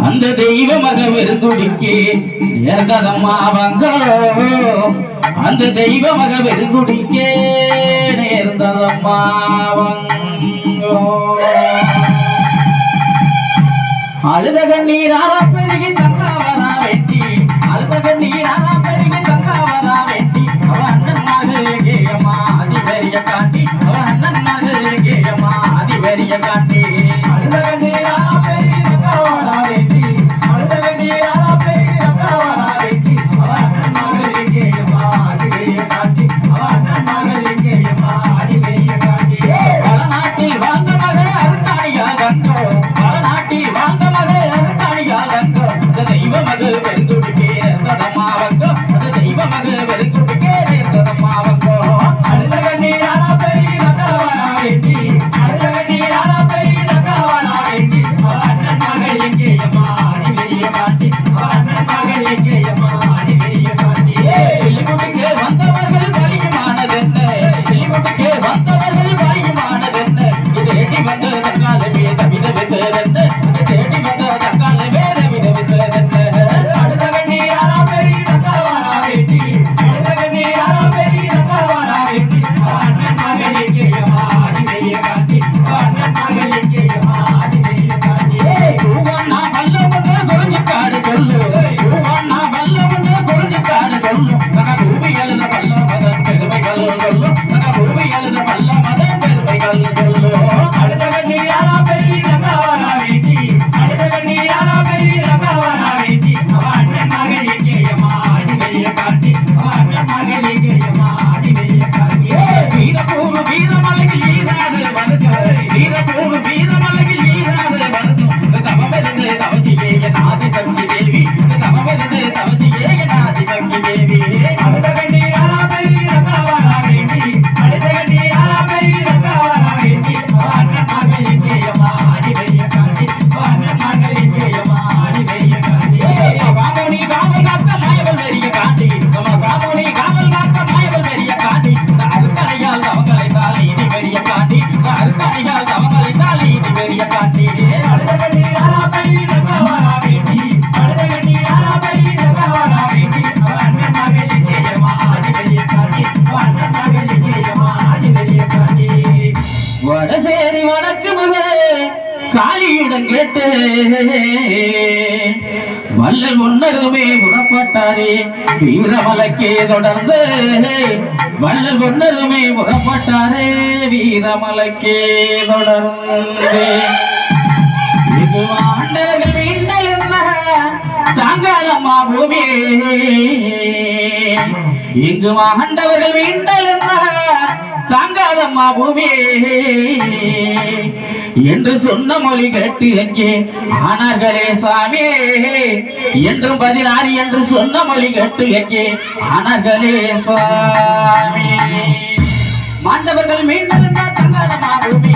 அந்த தெய்வ மகவர் குடிக்கு நேர்ந்ததம்மா வங்கோ அந்த தெய்வ மகவர் குடிக்கே நேர்ந்ததம்மா வங்கோ அழுத கண்ணீரான பெருகி தங்காவரா வெட்டி அழுத கண்ணீரான பெருகி தங்காவரா வெட்டி அவ அண்ணன் மகள் கேயம்மா அதிபரிய காட்டி அவ அண்ணன் மகள் கேயம்மா அதிபரிய காட்டி அழுத கண்ணீரான பெருகி தங்காவரா வெட்டி அழுத கண்ணீரான பெருகி தங்காவரா வெட்டி அவ அண்ணன் மகள் கேயம்மா அதிபரிய காட்டி அவ அண்ணன் மகள் கேயம்மா அதிபரிய காட்டி வளநாட்டில் வாழ்ந்த மகள் அருக்காணியா வந்தோ வளநாட்டில் வாழ்ந்த தெய்வ மகள் வெறுங்குடிக்கே நேர்ந்ததம்மாவங்கோ அந்த தெய்வ மகள் வெறுங்குடிக்கே நேர்ந்ததம்மாவங்கோ அழுத கண்ணீரான பெரிய நக்கவனா வேண்டி அழுத கண்ணீரான பெரிய நக்கவனா வேண்டி அவ அண்ணன் மகள் எங்கேயம்மா அடி வெளிய காட்டி அவ அண்ணன் மகள் எங்கேயம்மா அடி வெளிய காட்டி வெளிக்குடிக்கே வந்தவர்கள் பலியுமானதென்ன வெளிக்குடிக்கே வந்தவர்கள் பலியுமானதென்ன இது தேடி வந்த தக்காலமே தவித வெத்ததென்ன இது தேடி வந்த தக்கால வேற வடசேரி வடக்கு மகளே காளியிடம் கேட்டு வள்ளல் முன்னருமே புறப்பட்டாரே வீரமலைக்கே தொடர்ந்து வள்ளல் முன்னருமே புறப்பட்டாரே வீரமலைக்கே தொடர்ந்து இது ஆண்டவர்கள் மீண்டல் என்ன தாங்காதம்மா பூமி இங்கு ஆண்டவர்கள் மீண்டல் என்ன தாங்காதம்மா பூமி என்று சொன்ன மொழி கேட்டு அங்கே ஆனார்களே சாமி என்றும் 16 என்று சொன்ன மொழி கேட்டு அங்கே ஆனார்களே சாமி மாண்டவர்கள் மீண்டல் தாங்காதம்மா பூமி